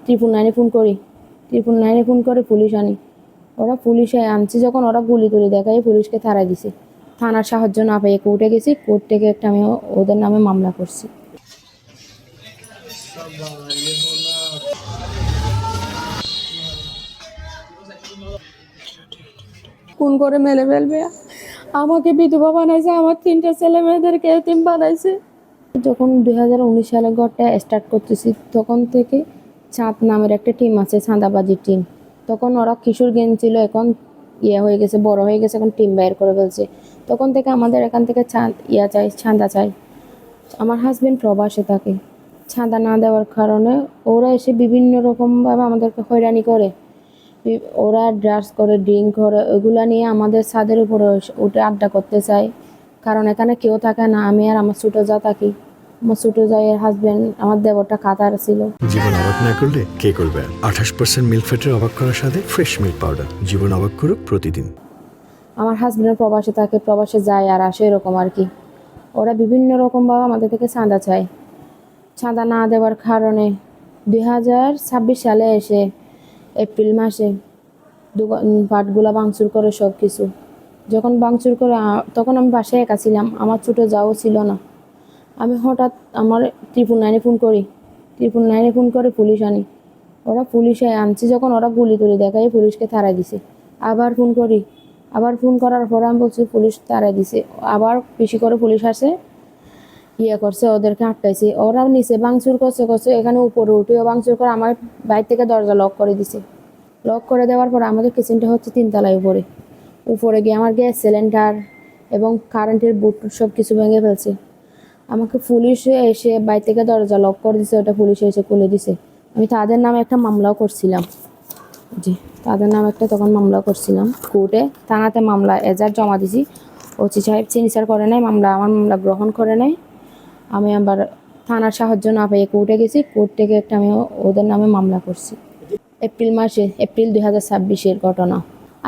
9 phone করি, 9 phone করে police আনি। ওরা পুলিশে আনছি যখন ওরা গুলি টুলি দেখায় পুলিশকে তাড়াই দিছে। থানার সাহায্য না পেয়ে কোর্টে গেছি, কোর্ট থেকে একটা আমি ওদের নামে মামলা করছি। খুন করে মেলে ফেলবে, আমাকে বিধবা বানাইছে, আমার 3টা ছেলে মেয়েদেরকে এতিম বানাইছে। যখন 2019 সালে ঘরটা স্টার্ট করতেছি তখন থেকে চাঁদ নামের একটা টিম আছে, চাঁদাবাজির টিম। তখন ওরা কিশোর গেম ছিল, এখন হয়ে গেছে, বড় হয়ে গেছে, এখন টিম বাইর করে ফেলছে। তখন থেকে আমাদের এখান থেকে চাঁদা চাই। আমার হাজবেন্ড প্রবাসে থাকে, চাঁদা না দেওয়ার কারণে ওরা এসে বিভিন্ন রকমভাবে আমাদেরকে হয়রানি করে। ওরা ড্রাগস করে, ড্রিঙ্ক করে, ওগুলা নিয়ে আমাদের ছাদের উপরে উঠে আড্ডা করতে চায়। কারণ এখানে কেউ থাকে না, আমি আর আমার ছোটো যা থাকি। আমার ছোটো জায়ের হাজবেন্ড, আমার দেবরটা কাতার ছিল। জীবন অবাক না করলে কে করবে? 28% মিল্ক ফ্যাটের অবাক করার সাথে ফ্রেশ মিল্ক পাউডার। জীবন অবাক করুক প্রতিদিন। আমার হাজবেন্ডের প্রবাসে থাকে, প্রবাসে যায় আর আসে, এরকম আর কি। ওরা বিভিন্ন রকমভাবে আমাদের থেকে চাঁদা চায়। চাঁদা না দেওয়ার কারণে 2026 সালে এসে এপ্রিল মাসে পাটগুলা ভাঙচুর করে, সব কিছু যখন ভাঙচুর করে, তখন আমি বাসায় একা ছিলাম, আমার ছোটো যাও ছিল না। আমি হঠাৎ আমার 999 ফোন করি, 999 ফোন করে পুলিশ আনি। ওরা পুলিশে আনছি যখন ওরা গুলি টুলি দেখায় পুলিশকে তাড়াই দিছে। আবার ফোন করি, আবার ফোন করার পরে আমি বলছি পুলিশ তাড়াই দিছে। আবার বেশি করে পুলিশ আসে, করছে, ওদেরকে আটকাইছে। ওরা নিচে ভাঙচুর করছে, এখানে উপরে উঠেও ভাঙচুর করে, আমার বাইরে থেকে দরজা লক করে দিছে। লক করে দেওয়ার পর আমাদের কিচেনটা হচ্ছে 3 তলায় উপরে গিয়ে আমার গ্যাস সিলিন্ডার এবং কারেন্টের বুট সব কিছু ভেঙে ফেলছে। আমাকে পুলিশে এসে বাইরে থেকে দরজা লক করে দিছে, ওটা পুলিশে এসে খুলে দিছে। আমি তাদের নামে একটা মামলাও করছিলাম, তাদের নামে একটা তখন মামলা করছিলাম কোর্টে। থানাতে মামলা এজাহার জমা দিছি, ওসি সাহেব সিগনেচার করে নাই, আমার মামলা গ্রহণ করে নাই। আমি আবার থানার সাহায্য না পেয়ে কোর্টে গেছি, কোর্ট থেকে একটা আমি ওদের নামে মামলা করছি। এপ্রিল 2026-এর ঘটনা।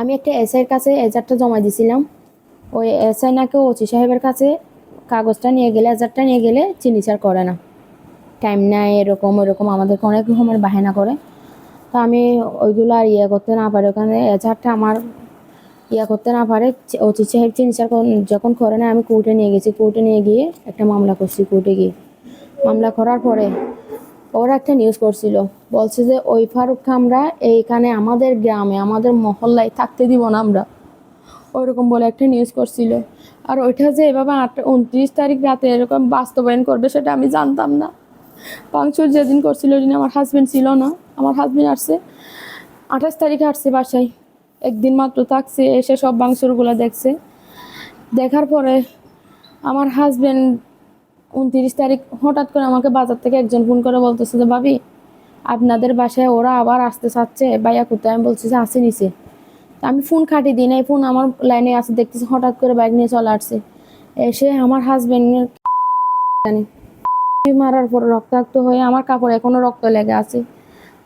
আমি একটা এসআইয়ের কাছে এজাহারটা জমা দিয়েছিলাম। ওই এসআই নাকি ওসি সাহেবের কাছে কাগজটা নিয়ে গেলে, এজাহারটা নিয়ে গেলে সিগনেচার করে না, টাইম নেয়, এরকম আমাদেরকে অনেক রকমের বাহানা করে। তো আমি ওইগুলো আর করতে না পারি, ওখানে এজাহারটা আমার করতে না পারে, ওসি সাহেব সিগনেচার যখন করে না, আমি কোর্টে নিয়ে গেছি। কোর্টে নিয়ে গিয়ে একটা মামলা করছি। কোর্টে গিয়ে মামলা করার পরে ওরা একটা নিউজ করছিল, বলছে যে ওই ফারুক আমরা এইখানে আমাদের গ্রামে, আমাদের মহল্লায় থাকতে দিব না আমরা, ওইরকম বলে একটা নিউজ করছিল। আর ওইটা যে এভাবে 29 তারিখ রাতে এরকম বাস্তবায়ন করবে সেটা আমি জানতাম না। ভাঙচুর যেদিন করছিল ওই দিন আমার হাজবেন্ড ছিল না। আমার হাজবেন্ড আসছে 28 তারিখে, আসছে বাসায়, একদিন মাত্র থাকছে, এসে সব ভাঙচুরগুলো দেখছে। দেখার পরে আমার হাজবেন্ড 29 তারিখ হঠাৎ করে আমাকে বাজার থেকে একজন ফোন করে বলতেছে যে ভাবি আপনাদের বাসায় ওরা আবার আসতে চাচ্ছে, ভাইয়া কোথায়? আমি বলছি যে আসে নিচে। আমি ফোন কাটি দিই নাই, ফোন আমার লাইনে আছে, দেখতেছি হঠাৎ করে বাইক নিয়ে চলে আসছে। এসে আমার হাজবেন্ডের মারার পর রক্তাক্ত হয়ে আমার কাপড় এখনো রক্ত লেগে আছে।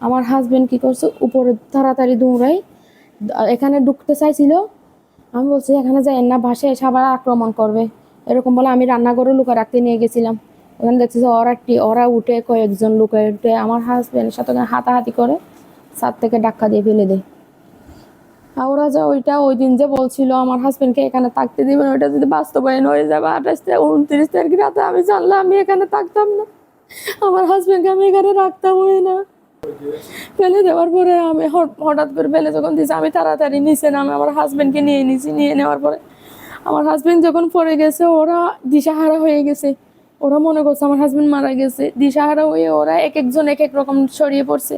আমার হাজবেন্ড কি করছে, উপরে তাড়াতাড়ি দৌড়াই এখানে ঢুকতে চাইছিল। আমি বলছি এখানে যাই না, বাসায় এসে আবার আক্রমণ করবে, এরকম বলে আমি রান্নাঘরে লুকা রাখতে নিয়ে গেছিলাম। ওখানে দেখছি যে ওরা উঠে, কয়েকজন লুকে উঠে আমার হাজবেন্ডের সাথে হাতাহাতি করে ছাদ থেকে ধাক্কা দিয়ে ফেলে দেয়। আর ওরা যে ওই দিন যে বলছিল আমার হাজবেন্ডকে এখানে থাকতে দিবেন, ওইটা যদি বাস্তবায়ন হয়ে যাবে 29 তারিখ রাতে, আমি জানলাম আমি এখানে থাকতাম না, আমার হাজবেন্ডকে আমি এখানে রাখতাম না। ফেলে দেওয়ার পরে আমি হঠাৎ করে ফেলে যখন দিয়েছি, আমি তাড়াতাড়ি নিচে নামে আমার হাজবেন্ডকে নিয়ে নেওয়ার পরে আমার হাজবেন্ড যখন পড়ে গেছে, ওরা দিশাহারা হয়ে গেছে। ওরা মনে করছে আমার হাজবেন্ড মারা গেছে। দিশাহারা হয়ে ওরা এক একজন এক এক রকম ছড়িয়ে পড়ছে।